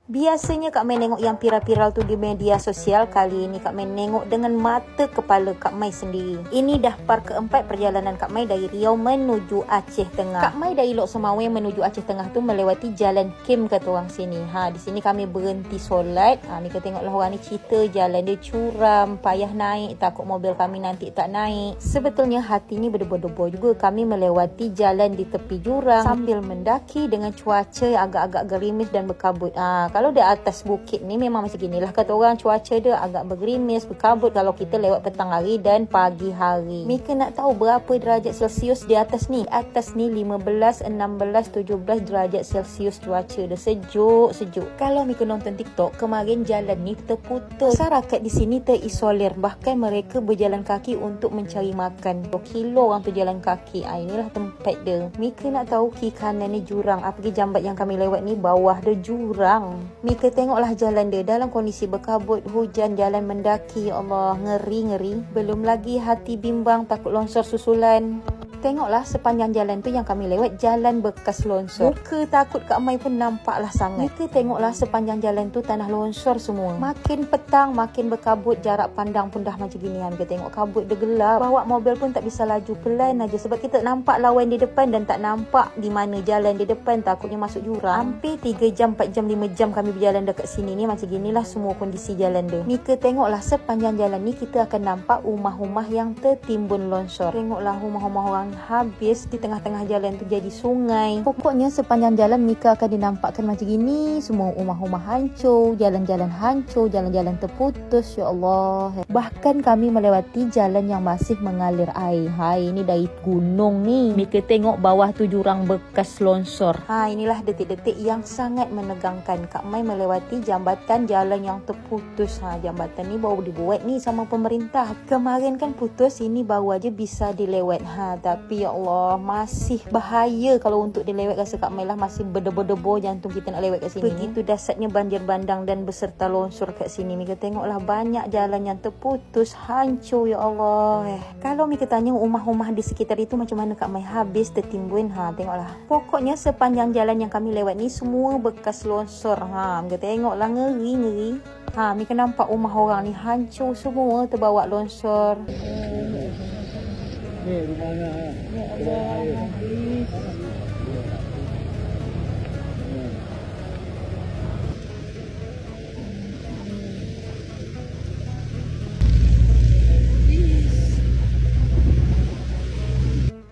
Biasanya Kak Mai nengok yang viral-viral tu di media sosial. Kali ini Kak Mai nengok dengan mata kepala Kak Mai sendiri. Ini dah part keempat perjalanan Kak Mai dari Riau menuju Aceh Tengah. Kak Mai dari Lok Semawai menuju Aceh Tengah tu melewati jalan Kim kata orang sini. Di sini kami berhenti solat. Ni kita tengoklah orang ni cerita jalan dia curam, payah naik, takut mobil kami nanti tak naik. Sebetulnya hati ni berdebar-debar juga. Kami melewati jalan di tepi jurang sambil mendaki dengan cuaca yang agak-agak gerimis dan berkabut. Kalau di atas bukit ni memang macam ginilah kata orang, cuaca dia agak bergerimis, berkabut kalau kita lewat petang hari dan pagi hari. Mika nak tahu berapa derajat Celsius di atas ni? Di atas ni 15, 16, 17 derajat Celsius cuaca dia, sejuk. Kalau Mika nonton TikTok, kemarin jalan ni terputus. Masyarakat di sini terisolir, bahkan mereka berjalan kaki untuk mencari makan. 2 kilo orang tu jalan kaki. Inilah tempat dia. Mika nak tahu kiri kanan ni jurang. Pergi jambat yang kami lewat ni bawah dia jurang. Mika tengoklah jalan dia dalam kondisi berkabut, hujan, jalan mendaki. Ya Allah, ngeri. Belum lagi hati bimbang takut longsor susulan. Tengoklah sepanjang jalan tu yang kami lewat, jalan bekas longsor. Muka takut Kak Mai pun nampaklah sangat. Mika tengoklah sepanjang jalan tu tanah longsor semua. Makin petang, makin berkabut, jarak pandang pun dah macam gini. Kita tengok kabut dia gelap. Bawa mobil pun tak bisa laju, pelan aja sebab kita nampak lawan di depan dan tak nampak di mana jalan di depan, takutnya masuk jurang. Hampir 3 jam, 4 jam, 5 jam kami berjalan dekat sini ni. Macam ginilah semua kondisi jalan dia. Mika tengoklah sepanjang jalan ni kita akan nampak rumah-rumah yang tertimbun longsor. Tengoklah rumah-rumah orang habis, di tengah-tengah jalan tu jadi sungai. Pokoknya sepanjang jalan Mika akan dinampakkan macam gini. Semua rumah-rumah hancur, jalan-jalan hancur, jalan-jalan terputus. Ya Allah. Bahkan kami melewati jalan yang masih mengalir air. Ini dari gunung ni. Mika tengok bawah tu jurang bekas longsor. Inilah detik-detik yang sangat menegangkan. Kak Mai melewati jambatan jalan yang terputus. Jambatan ni baru dibuat ni sama pemerintah. Kemarin kan putus, ini baru aja bisa dilewat. Tapi ya Allah, masih bahaya kalau untuk dilewat. Rasa Kak Mai lah masih berdebar-debar jantung kita nak lewat kat sini. Begitu dahsyatnya banjir bandang dan beserta longsor kat sini. Mika tengoklah banyak jalan yang terputus, hancur. Ya Allah. Kalau Mika tanya rumah-rumah di sekitar itu macam mana Kak Mai, habis tertimbun. Tengoklah. Pokoknya sepanjang jalan yang kami lewat ni semua bekas longsor. Mika tengoklah, ngeri. Mika nampak rumah orang ni hancur semua, terbawa longsor. Ni rumahnya. Ya Allah, habis.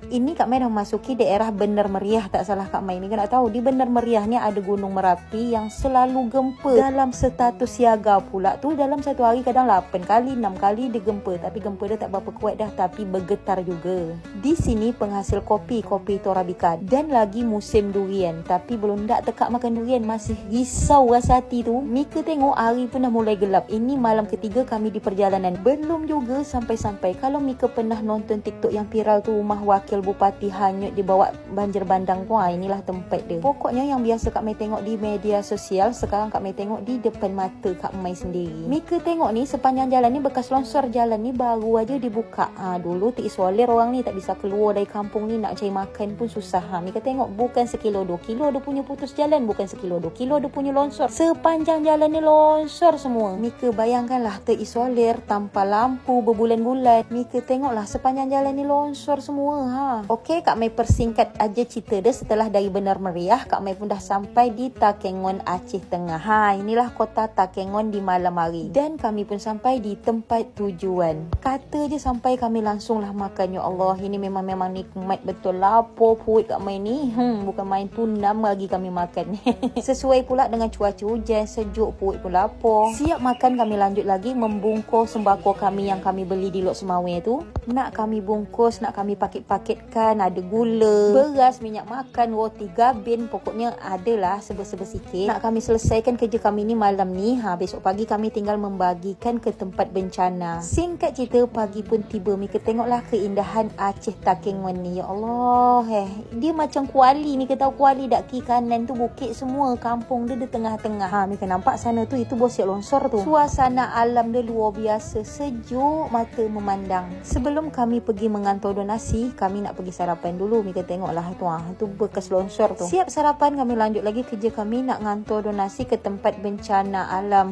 Ini Kak Mai dah memasuki daerah Bener Meriah, tak salah Kak Mai. Ni kan nak tahu di Bener Meriah ni ada Gunung Merapi yang selalu gempa. Dalam status siaga pula tu, dalam satu hari kadang 8 kali, 6 kali dia gempa. Tapi gempa dia tak berapa kuat dah, tapi bergetar juga. Di sini penghasil kopi Torabika, dan lagi musim durian. Tapi belum dak tekak makan durian, masih risau rasa hati tu. Mika tengok hari pun dah mulai gelap. Ini malam ketiga kami di perjalanan. Belum juga sampai-sampai. Kalau Mika pernah nonton TikTok yang viral tu, rumah wakil bupati hanyut dibawa banjir bandang tu, inilah tempat dia. Pokoknya yang biasa Kak Mai tengok di media sosial, sekarang Kak Mai tengok di depan mata Kak Mai sendiri. Mika tengok ni sepanjang jalan ni bekas longsor, jalan ni baru aja dibuka. Dulu terisolir orang ni, tak bisa keluar dari kampung ni, nak cari makan pun susah. Mika tengok bukan 1 kilo 2 kilo dia punya putus jalan, bukan 1 kilo 2 kilo dia punya longsor. Sepanjang jalan ni longsor semua. Mika bayangkanlah terisolir tanpa lampu berbulan-bulan. Mika tengoklah sepanjang jalan ni longsor semua. Okey, Kak Mai persingkat aja cerita dia. Setelah dari Bener Meriah, Kak Mai pun dah sampai di Takengon, Aceh Tengah. Inilah kota Takengon di malam hari. Dan kami pun sampai di tempat tujuan. Kata je sampai, kami langsunglah makan. Ya Allah, ini memang nikmat betul. Lapar perut Kak Mai ni. Bukan main tunam lagi kami makan. Sesuai pula dengan cuaca hujan, sejuk, perut pun lapar. Siap makan, kami lanjut lagi membungkus sembako kami yang kami beli di Lok Semawai tu. Nak kami bungkus, nak kami paketkan. Ada gula, beras, minyak makan, roti gabin, pokoknya adalah serba-serba sikit. Nak kami selesaikan kerja kami ni malam ni. Besok pagi kami tinggal membagikan ke tempat bencana. Singkat cerita, pagi pun tiba. Mika tengoklah keindahan Aceh Takengon ni. Ya Allah, dia macam Kuali. Mika tahu Kuali dak, kiri kanan tu bukit semua, kampung dia di tengah-tengah. Mika nampak sana tu, itu bosiak longsor tu. Suasana alam dia luar biasa, sejuk mata memandang. Sebelum kami pergi mengantar donasi, kami nak pergi sarapan dulu. Mika tengoklah tu bekas longsor tu. Siap sarapan, kami lanjut lagi kerja kami nak ngantor donasi ke tempat bencana alam.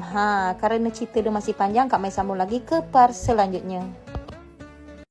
Kerana cerita dia masih panjang, Kak Mai sambung lagi ke part selanjutnya.